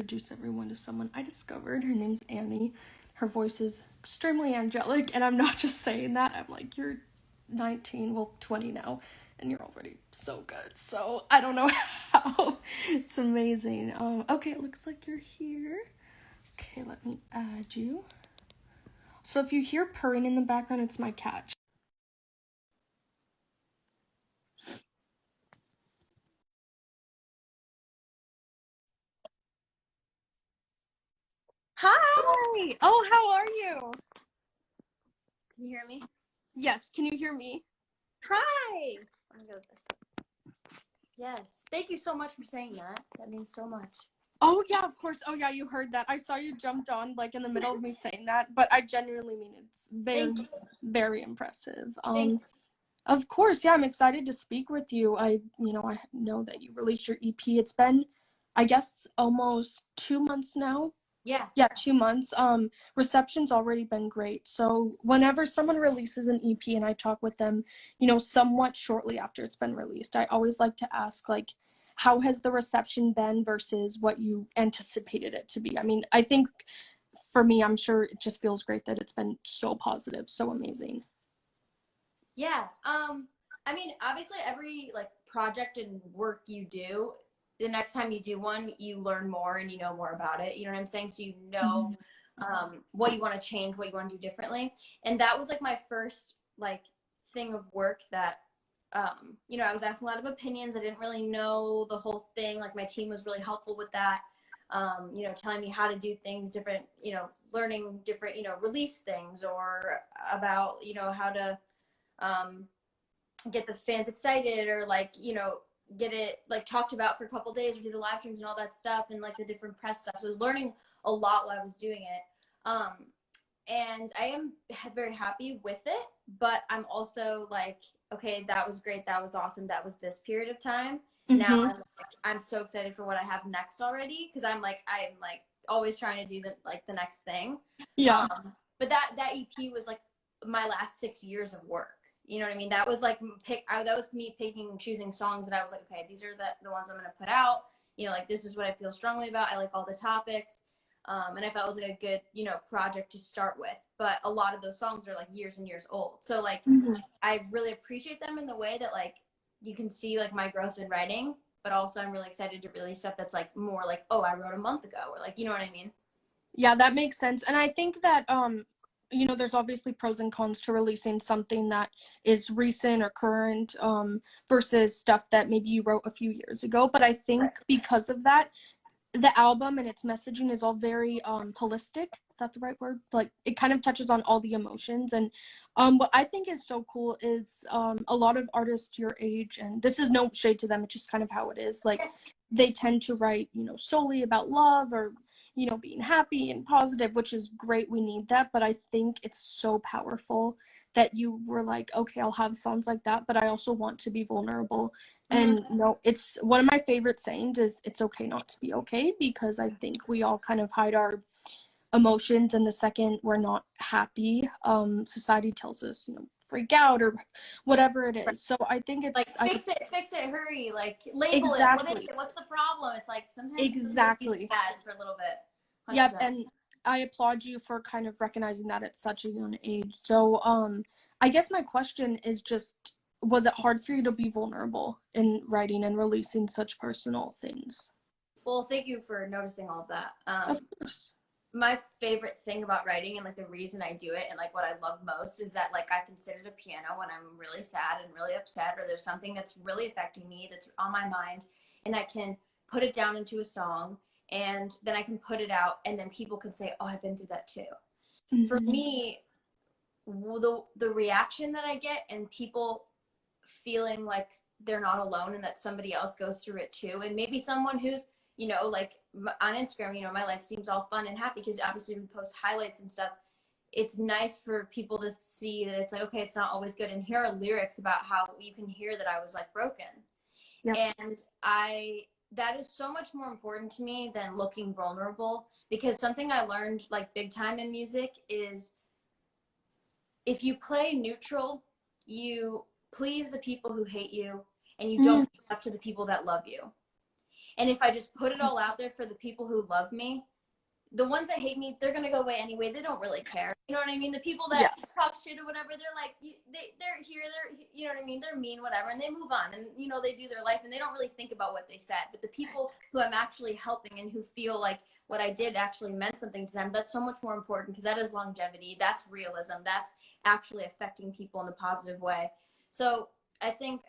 introduce everyone to someone I discovered. Her name's Annie. Her voice is extremely angelic, and I'm not just saying that. I'm like, you're 19, well, 20 now, and you're already so good. So I don't know how. It's amazing. Okay, it looks like you're here. Okay, let me add you. So if you hear purring in the background, it's my cat. Hi! Hi! Oh, how are you? Can you hear me? Yes, can you hear me? Hi! I'm gonna go with this. Yes. Thank you so much for saying that. That means so much. Oh, yeah, of course. Oh, yeah, you heard that. I saw you jumped on, like, in the middle of me saying that, but I genuinely mean it's Thank you. very impressive. Thank you. Of course, yeah, I'm excited to speak with you. I know that you released your EP. It's been, I guess, almost 2 months now. Yeah. Yeah, 2 months. Reception's already been great. So whenever someone releases an EP and I talk with them, somewhat shortly after it's been released, I always like to ask, like, how has the reception been versus what you anticipated it to be? I mean, I think for me, I'm sure it just feels great that it's been so positive, so amazing. Yeah. I mean, obviously every like project and work you do, the next time you do one, you learn more and you know more about it. You know what I'm saying? So you know what you want to change, what you want to do differently. And that was like my first like thing of work that I was asking a lot of opinions. I didn't really know the whole thing. Like my team was really helpful with that. Telling me how to do things different, learning different, release things or about, how to get the fans excited or like get it like talked about for a couple days or do the live streams and all that stuff and like the different press stuff. So I was learning a lot while I was doing it, and I am very happy with it, but I'm also like, okay, that was great, that was awesome, that was this period of time. Now Mm-hmm. I'm so excited for what I have next already because I'm like always trying to do the next thing. Yeah. But that EP was like my last 6 years of work. You know what I mean? That was like that was me picking and choosing songs that I was like, okay, these are the ones I'm gonna put out. Like this is what I feel strongly about. I like all the topics, and I felt it was like a good project to start with. But a lot of those songs are like years and years old. So like Mm-hmm. I really appreciate them in the way that like you can see like my growth in writing, but also I'm really excited to release stuff that's like more like, oh, I wrote a month ago, or like, you know what I mean? Yeah, that makes sense. And I think that there's obviously pros and cons to releasing something that is recent or current versus stuff that maybe you wrote a few years ago. But I think Right. because of that, the album and its messaging is all very holistic. Is that the right word? Like it kind of touches on all the emotions. And what I think is so cool is a lot of artists your age, and this is no shade to them, it's just kind of how it is, like they tend to write solely about love or being happy and positive, which is great, we need that. But I think it's so powerful that you were like, okay, I'll have songs like that, but I also want to be vulnerable. Mm-hmm. And it's one of my favorite sayings is it's okay not to be okay, because I think we all kind of hide our emotions, and the second we're not happy, society tells us, freak out or whatever it is. So I think Like it's fix it, hurry, like label it. What is exactly it? What's the problem? It's like sometimes it's just be exactly. sad for a little bit. Yep. 100%. And I applaud you for kind of recognizing that at such a young age. So I guess my question is just, was it hard for you to be vulnerable in writing and releasing such personal things? Well, thank you for noticing all of that. Of course. My favorite thing about writing and like the reason I do it and like what I love most is that like I can sit at a piano when I'm really sad and really upset or there's something that's really affecting me that's on my mind, and I can put it down into a song, and then I can put it out and then people can say, "Oh, I've been through that too." For Mm-hmm. me, the reaction that I get and people feeling like they're not alone and that somebody else goes through it too, and maybe someone who's like on Instagram, my life seems all fun and happy because obviously we post highlights and stuff. It's nice for people to see that it's like, okay, it's not always good, and here are lyrics about how you can hear that I was like broken. Yep. And that is so much more important to me than looking vulnerable, because something I learned like big time in music is if you play neutral, you please the people who hate you and you don't Mm. live up to the people that love you. And if I just put it all out there for the people who love me, the ones that hate me, they're gonna go away anyway. They don't really care. You know what I mean? The people that talk shit or whatever, they're like, they're here, you know what I mean? They're mean, whatever, and they move on, and you know, they do their life, and they don't really think about what they said. But the people who I'm actually helping and who feel like what I did actually meant something to them, that's so much more important, because that is longevity, that's realism, that's actually affecting people in a positive way. So I think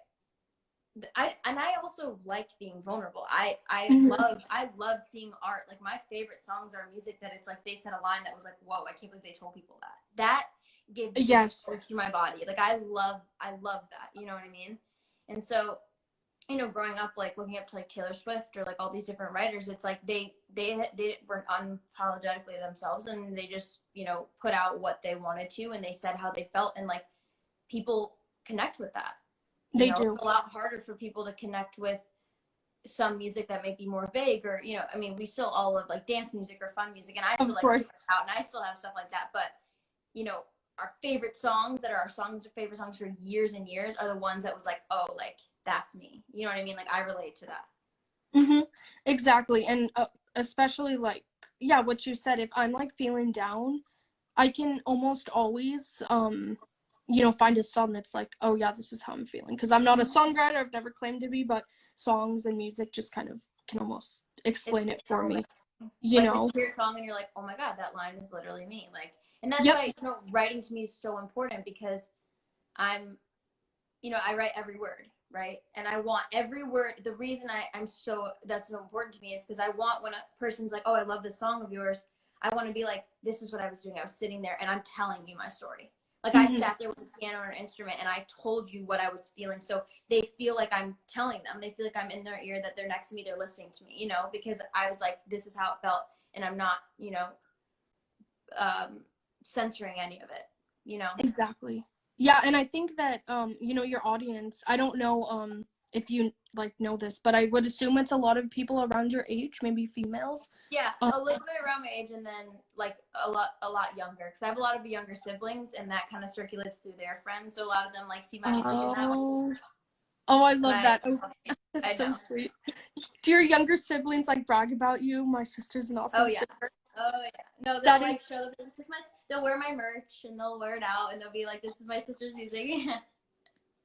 I also like being vulnerable. I love seeing art. Like, my favorite songs are music that it's like they said a line that was like, whoa, I can't believe they told people that. That gives chills to my body. Like, I love that. You know what I mean? And so, you know, growing up, like looking up to like Taylor Swift or like all these different writers, it's like they were unapologetically themselves, and they just, you know, put out what they wanted to, and they said how they felt, and like people connect with that. You know, it's a lot harder for people to connect with some music that may be more vague, or, you know, I mean, we still all love like dance music or fun music, and I still like put out, and I still have stuff like that. But, you know, our favorite songs that are our favorite songs for years and years are the ones that was like, oh, like, that's me. You know what I mean? Like, I relate to that. Exactly. And especially like, yeah, what you said, if I'm like feeling down, I can almost always you know, find a song that's like, oh yeah, this is how I'm feeling, because I'm not a songwriter, I've never claimed to be, but songs and music just kind of can almost explain it for me, you know. You hear a song and you're like, oh my god, that line is literally me. Like, and that's why, you know, writing to me is so important, because I'm, you know, I write every word, right? And I want every word. The reason that's so important to me is because I want, when a person's like, oh, I love this song of yours, I want to be like, this is what I was doing. I was sitting there and I'm telling you my story. Like, I sat there with a piano or an instrument and I told you what I was feeling. So they feel like I'm telling them. They feel like I'm in their ear, that they're next to me, they're listening to me, you know, because I was like, this is how it felt. And I'm not, you know, censoring any of it, you know? Exactly. Yeah, and I think that, you know, your audience, I don't know if you like know this, but I would assume it's a lot of people around your age, maybe females. Yeah, a little bit around my age, and then like a lot younger, because I have a lot of younger siblings, and that kind of circulates through their friends. So a lot of them like see my music and that. Oh, I love that. Oh, that's so sweet. Do your younger siblings like brag about you? My sister's an awesome sister. Oh yeah. No, they'll like show them. They'll wear my merch and they'll wear it out, and they'll be like, "This is my sister's music."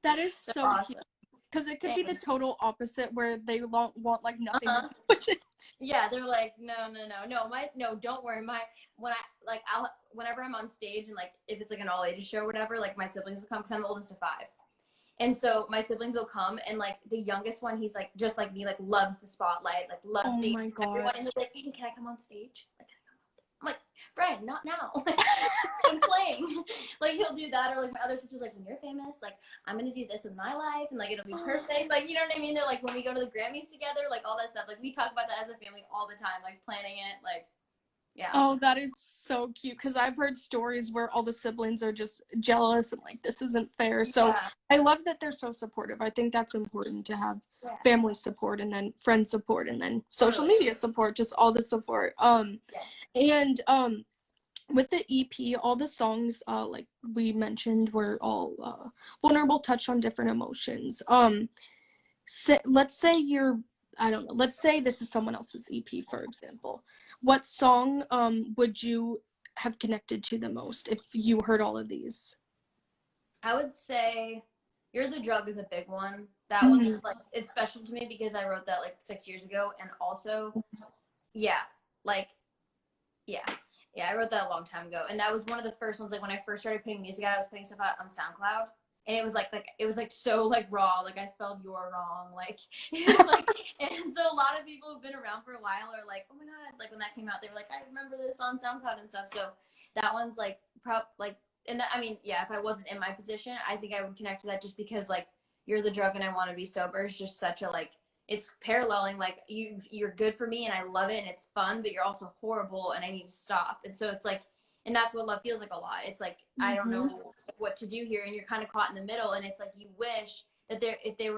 That is so awesome. Cute. Because it could be the total opposite, where they want like nothing with it. Yeah, they're like, no, don't worry. Whenever I'm on stage, and like if it's like an all ages show or whatever, like my siblings will come, because I'm the oldest of 5. And so my siblings will come, and like the youngest one, he's like just like me, like loves the spotlight, like loves me. Oh my god. Everyone, and he's like, hey, can I come on stage? Like, I'm like, Brian, not now. I'm playing. Like, he'll do that, or like my other sister's like, when you're famous, like I'm gonna do this with my life, and like it'll be perfect. Like, you know what I mean? They're like, when we go to the Grammys together, like all that stuff. Like, we talk about that as a family all the time, like planning it, like. Yeah. Oh, that is so cute, because I've heard stories where all the siblings are just jealous and like, this isn't fair. So I love that they're so supportive. I think that's important, to have family support, and then friend support, and then social media support, just all the support. And with the EP, all the songs like we mentioned were all vulnerable, touch on different emotions. Let's say let's say this is someone else's EP, for example. What song would you have connected to the most if you heard all of these? I would say You're the Drug is a big one. That one's like, it's special to me because I wrote that like 6 years ago, and also I wrote that a long time ago, and that was one of the first ones. Like, when I first started putting music out, I was putting stuff out on SoundCloud, and it was like so like raw, like I spelled "your" wrong, like, like, and so a lot of people who've been around for a while are like, oh my god, like when that came out, they were like, I remember this on SoundCloud and stuff. So that one's like and that, I mean, yeah, if I wasn't in my position, I think I would connect to that, just because like You're the Drug and I Want to Be Sober is just such a like, it's paralleling, like you're good for me and I love it and it's fun, but you're also horrible and I need to stop. And so it's like, and that's what love feels like a lot. It's like, I don't know what to do here, and you're kind of caught in the middle, and it's like you wish that if they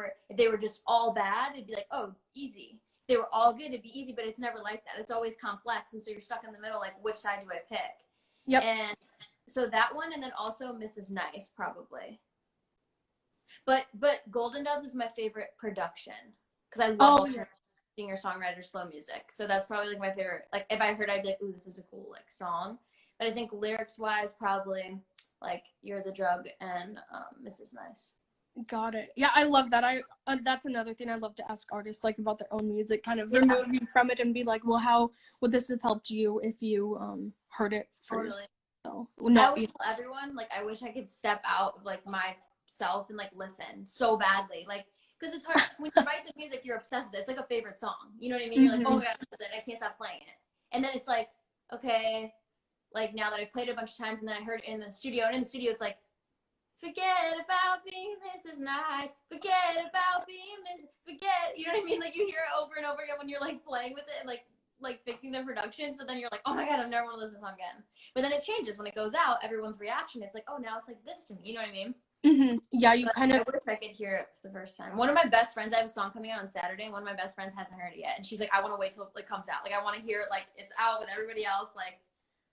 were just all bad, it'd be like, oh, easy. If they were all good, it'd be easy, but it's never like that. It's always complex, and so you're stuck in the middle, like, which side do I pick? Yep. And so that one, and then also Mrs. Nice, probably. But Golden Doves is my favorite production, because I love alternative. singer-songwriter slow music. So that's probably like my favorite. Like if I heard, I'd be like, ooh, this is a cool like song. But I think lyrics-wise, probably like You're the Drug and Mrs. Nice. Got it. Yeah, I love that. I that's another thing I love to ask artists like about their own music, kind of Yeah. remove you from it and be like, well, how would this have helped you if you heard it first? Totally. So I always tell everyone, like, I wish I could step out of like myself and like listen so badly, like, because it's hard when you write the music, you're obsessed with it. It's like a favorite song, you know what I mean? You're like, oh my god, I can't stop playing it. And then it's like, okay, like now that I played it a bunch of times, and then I heard it in the studio, and in the studio, it's like, forget about being Mrs. Nice, forget about being Mrs. Forget, you know what I mean? Like you hear it over and over again when you're like playing with it and like fixing the production. So then you're like, oh my god, I never want to listen to the song again. But then it changes when it goes out. Everyone's reaction, it's like, oh, now it's like this to me. You know what I mean? Yeah, you But kind of. I wish I could hear it for the first time. One of my best friends, I have a song coming out on Saturday, and one of my best friends hasn't heard it yet, and she's like, I want to wait till it like comes out. Like I want to hear it like it's out with everybody else. Like,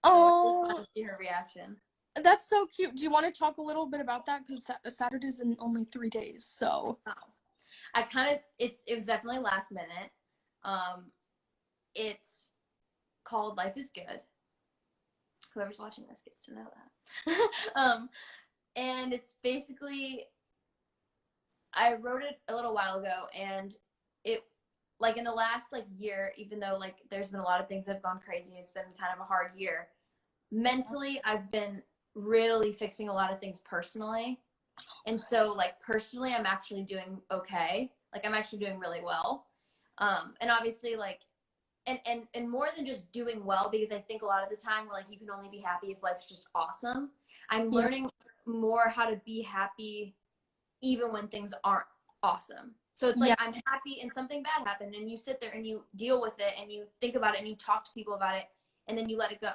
so it's fun to see her reaction. That's so cute. Do you want to talk a little bit about that? Because Saturday's in only 3 days, so. I kind of it was definitely last minute. It's called Life is Good. Whoever's watching this gets to know that. And it's basically, I wrote it a little while ago, and it, like in the last like year, even though like there's been a lot of things that have gone crazy, it's been kind of a hard year. Mentally, I've been really fixing a lot of things personally. And so like personally, I'm actually doing okay. Like I'm actually doing really well. And obviously like, and more than just doing well, because I think a lot of the time we're like, you can only be happy if life's just awesome. I'm learning more how to be happy even when things aren't awesome. So it's like, I'm happy and something bad happened, and you sit there and you deal with it and you think about it and you talk to people about it, and then you let it go.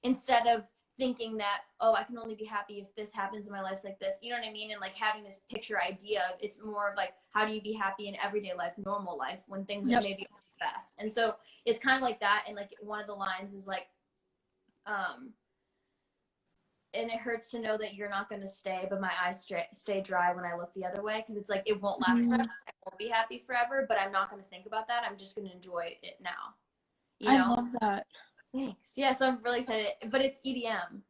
Instead of thinking that, oh, I can only be happy if this happens in my life like this. You know what I mean? And like having this picture idea, it's more of like, how do you be happy in everyday life, normal life, when things are maybe best? And so it's kind of like that. And like one of the lines is like, and it hurts to know that you're not going to stay, but my eyes stay dry when I look the other way. Because it's like, it won't last forever. I won't be happy forever, but I'm not going to think about that. I'm just going to enjoy it now. You know? I love that. Thanks. Yeah, so I'm really excited. But it's EDM.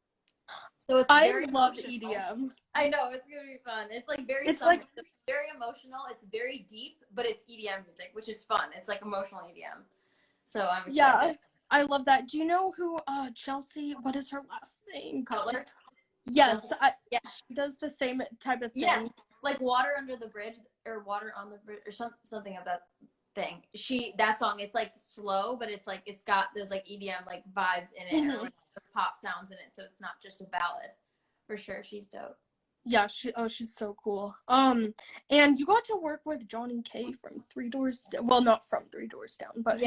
So it's I very love emotional. EDM. I know, it's going to be fun. It's like very it's like very emotional. It's very deep, but it's EDM music, which is fun. It's like emotional EDM. So I'm excited. Yeah, I love that. Do you know who Chelsea, what is her last name? Cutler? Yes, she does the same type of thing. Yeah, like Water Under the Bridge or Water on the Bridge or something of that thing. That song, it's like slow, but it's like it's got those like EDM like vibes in it, or like pop sounds in it, so it's not just a ballad. For sure, she's dope. Yeah, she's so cool. And you got to work with Johnny K from Three Doors Down. Well, not from Three Doors Down, but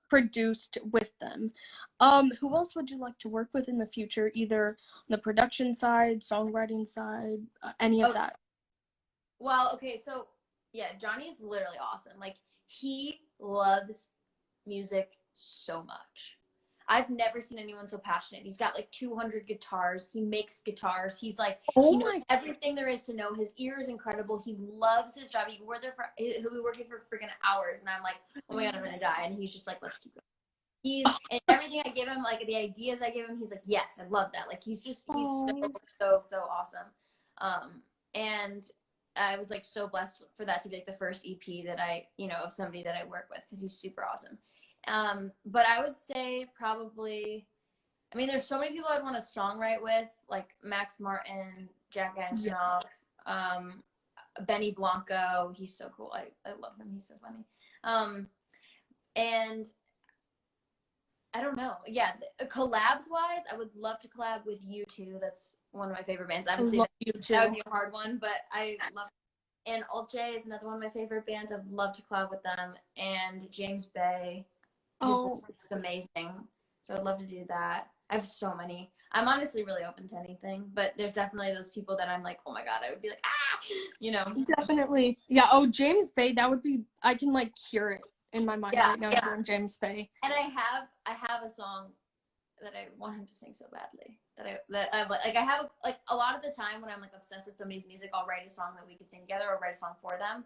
produced with them. Who else would you like to work with in the future, either on the production side, songwriting side, any of that? Well, okay, so yeah, Johnny's literally awesome. Like he loves music so much. I've never seen anyone so passionate. He's got like 200 guitars. He makes guitars. He's like, he knows everything there is to know. His ear is incredible. He loves his job. He'll be working for freaking hours. And I'm like, oh my God, I'm going to die. And he's just like, let's keep going. And everything I give him, like the ideas I give him, he's like, yes, I love that. Like he's so awesome. And I was like so blessed for that to be like the first EP that I, of somebody that I work with, because he's super awesome. But I would say probably, I mean, there's so many people I'd want to songwrite with, like Max Martin, Jack Antonoff, Benny Blanco. He's so cool. I love him. He's so funny. And I don't know. Yeah, collabs wise, I would love to collab with U2. That's one of my favorite bands. Obviously, that would be a hard one, but I love. And Alt J is another one of my favorite bands. I'd love to collab with them. And James Bay. It's amazing. So I'd love to do that. I have so many. I'm honestly really open to anything, but there's definitely those people that I'm like, oh my God, I would be like, Definitely. Yeah. Oh, James Bay, that would be, I can like hear it in my mind right now hearing James Bay. And I have a song that I want him to sing so badly I have like a lot of the time when I'm like obsessed with somebody's music, I'll write a song that we could sing together or write a song for them.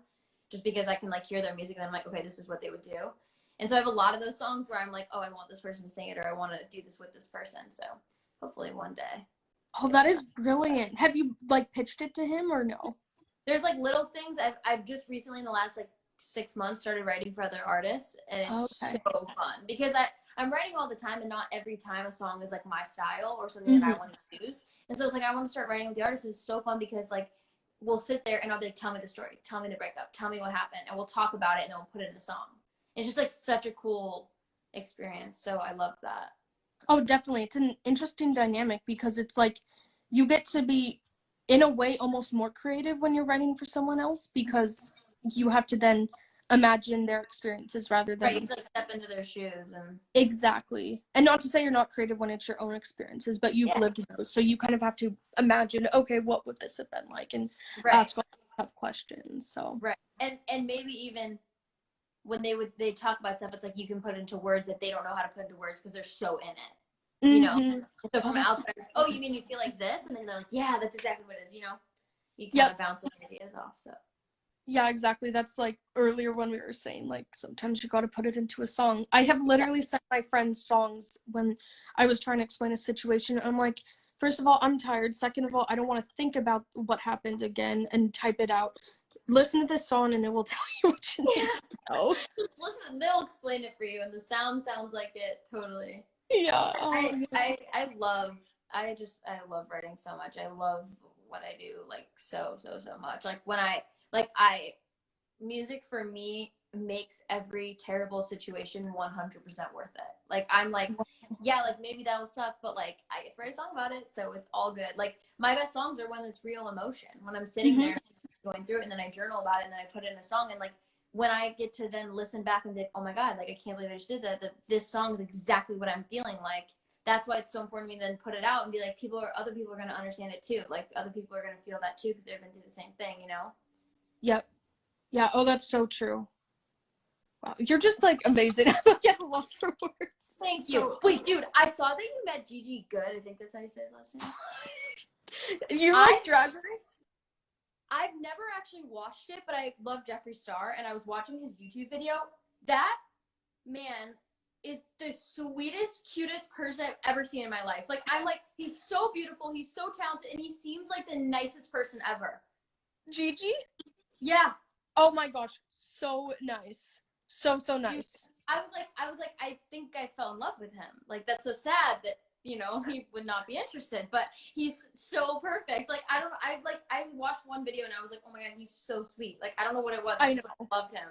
just because I can like hear their music and I'm like, okay, this is what they would do. And so I have a lot of those songs where I'm like, oh, I want this person to sing it, or I want to do this with this person. So hopefully one day. Oh, that is brilliant. Have you like pitched it to him or no? There's like little things I've just recently in the last like 6 months started writing for other artists, and it's so fun because I'm writing all the time, and not every time a song is like my style or something that I want to use. And so it's like I want to start writing with the artist, and it's so fun because like we'll sit there and I'll be like, tell me the story, tell me the breakup, tell me what happened, and we'll talk about it and then we'll put it in a song. It's just like such a cool experience. So I love that. Oh, definitely. It's an interesting dynamic because it's like you get to be, in a way, almost more creative when you're writing for someone else because you have to then imagine their experiences rather than... Right, you have to like step into their shoes. And Exactly. And not to say you're not creative when it's your own experiences, but you've lived those. So you kind of have to imagine, okay, what would this have been like? And ask all tough questions. So and maybe even when they talk about stuff, it's like you can put into words that they don't know how to put into words because they're so in it, you know. So from outside, oh, you mean you feel like this, and then they're like, yeah, that's exactly what it is, you know. You kind of bounce those ideas off. So yeah, exactly. That's like earlier when we were saying like sometimes you got to put it into a song. I have literally sent my friends songs when I was trying to explain a situation. I'm like, first of all, I'm tired. Second of all, I don't want to think about what happened again and type it out. Listen to this song and it will tell you what you need to know. Listen, they'll explain it for you, and the sound sounds like it totally. Yeah. I love writing so much. I love what I do like so much. Like when music for me makes every terrible situation 100% worth it. Like I'm like, yeah, like maybe that'll suck, but like I get to write a song about it, so it's all good. Like my best songs are when it's real emotion, when I'm sitting there going through it, and then I journal about it, and then I put it in a song, and like when I get to then listen back and think, oh my god, like I can't believe I just did that this song is exactly what I'm feeling like. That's why it's so important to me to then put it out and be like, other people are going to understand it too. Like other people are going to feel that too because they've been through the same thing, you know? Yep. Yeah. Oh, that's so true. Wow, you're just like amazing. I'm like at a loss for words. Thank you. Wait, dude, I saw that you met Gigi Good. I think that's how you say his last name. You like Drag Race? I've never actually watched it, but I love Jeffree Star, and I was watching his YouTube video. That man is the sweetest, cutest person I've ever seen in my life. Like, I'm like, he's so beautiful, he's so talented, and he seems like the nicest person ever. Gigi? Yeah. Oh my gosh, so nice. So nice. I was like, I think I fell in love with him. Like, that's so sad that, you know, he would not be interested, but he's so perfect. Like, I watched one video and I was like, oh my god, he's so sweet. Like, I don't know what it was. I just loved him.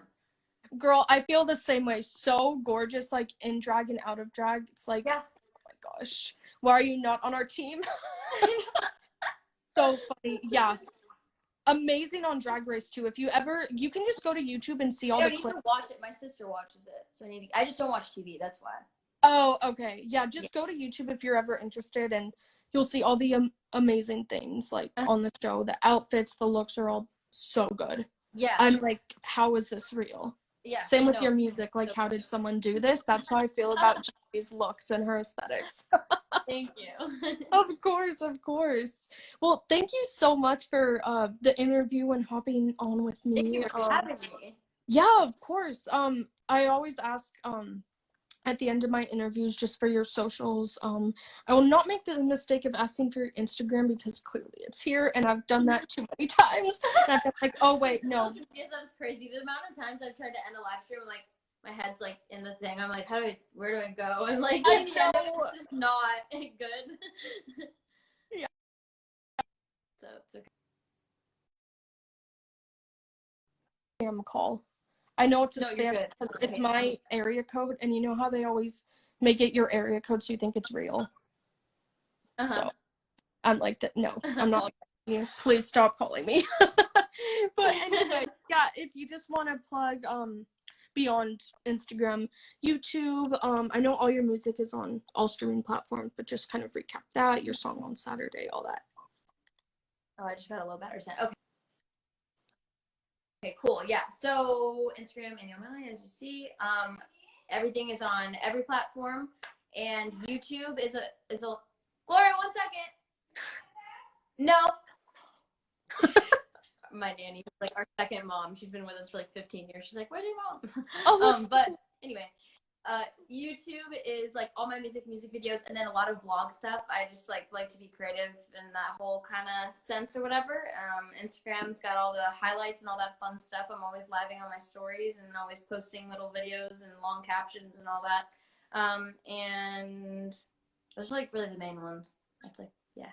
Girl, I feel the same way. So gorgeous, like in drag and out of drag. It's like, oh my gosh, why are you not on our team? So funny. Yeah. Amazing on Drag Race too. If you can just go to YouTube and see all the clips. I need to watch it. My sister watches it, so I just don't watch TV. That's why. Oh, okay. Yeah, just go to YouTube if you're ever interested, and you'll see all the amazing things like on the show. The outfits, the looks are all so good. Yeah. I'm like, how is this real? Yeah. Same with your music. Like, how did someone do this? That's how I feel about Gigi's looks and her aesthetics. Thank you. Of course. Well, thank you so much for the interview and hopping on with me. Thank you for having me. Yeah, of course. I always ask at the end of my interviews just for your socials. I will not make the mistake of asking for your Instagram because clearly it's here, and I've done that too many times. And I've been like, oh wait, no. Yes, that was crazy. The amount of times I've tried to end a live stream, like my head's like in the thing. I'm like, where do I go? And like, it's just not good. Yeah. So it's okay. Spam call. I know it's a spam because it's my area code, and you know how they always make it your area code so you think it's real. So I'm like that. No, I'm not. You. Please stop calling me. But anyway, yeah. If you just want to plug beyond Instagram, YouTube. I know all your music is on all streaming platforms, but just kind of recap that. Your song on Saturday, all that. Oh, I just got a little better sound. Okay. Okay, cool. Yeah. So Instagram, Aniel Millie, as you see, everything is on every platform, and YouTube is a. Gloria, 1 second. No. my nanny, like our second mom. She's been with us for like 15 years. She's like, "Where's your mom?" Oh, that's But cool. anyway, YouTube is like all my music videos, and then a lot of vlog stuff. I just like to be creative in that whole kind of sense or whatever. Instagram's got all the highlights and all that fun stuff. I'm always living on my stories and always posting little videos and long captions and all that. And those are like really the main ones. That's like, yeah.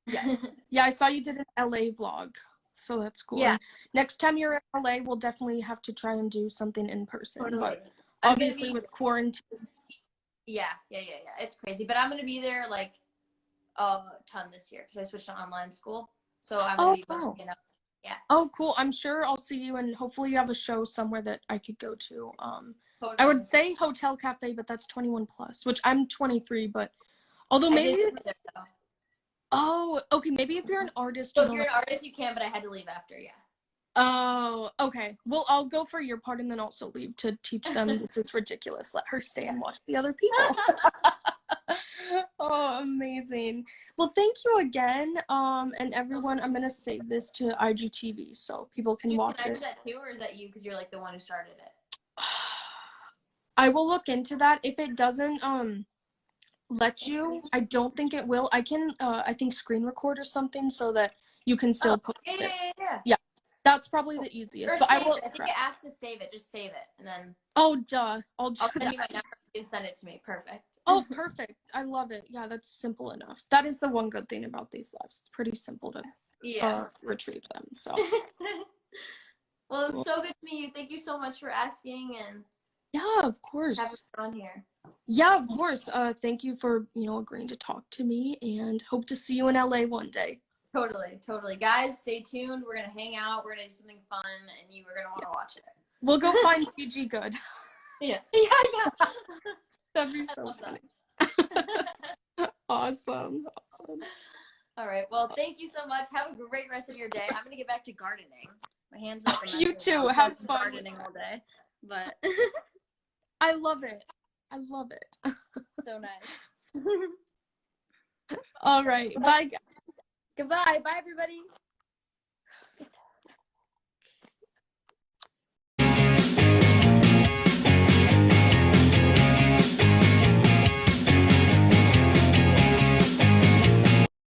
Yes. Yeah, I saw you did an LA vlog, so that's cool. Yeah. And next time you're in LA, we'll definitely have to try and do something in person. Totally. But obviously with quarantine. Yeah. It's crazy, but I'm gonna be there like a ton this year because I switched to online school, so I'm gonna be working out. Yeah. Oh, cool. I'm sure I'll see you, and hopefully you have a show somewhere that I could go to. Totally. I would say Hotel Cafe, but that's 21 plus, which I'm 23, but although maybe. Oh, okay. Maybe if you're an artist. So if you're an artist, you can, but I had to leave after, yeah. Oh, okay. Well, I'll go for your part and then also leave to teach them this is ridiculous. Let her stay and watch the other people. Oh, amazing. Well, thank you again. And everyone, I'm gonna save this to IGTV so people can watch Can I it. do that too, or is that you because you're like the one who started it? I will look into that. If it doesn't let you, I don't think it will. I can I think screen record or something so that you can still post it. Yeah. That's probably the easiest. Or but I will. I think it asked to save it. Just save it, and then. Oh, duh. I'll send you my number. You can send it to me. Perfect. Oh, perfect. I love it. Yeah, that's simple enough. That is the one good thing about these lives. It's pretty simple to retrieve them. So. Well, it was so good to meet you. Thank you so much for asking and. Yeah, of course. Having fun here. Yeah, of course. Thank you for agreeing to talk to me, and hope to see you in LA one day. Totally. Guys, stay tuned. We're gonna hang out. We're gonna do something fun, and you are gonna want to watch it. We'll go find PG Good. Yeah. That'd be so funny. Awesome. All right. Well, thank you so much. Have a great rest of your day. I'm gonna get back to gardening. My hands are up. You too. Have fun. Gardening all day, but I love it. So nice. All right. Bye, guys. Goodbye. Bye, everybody.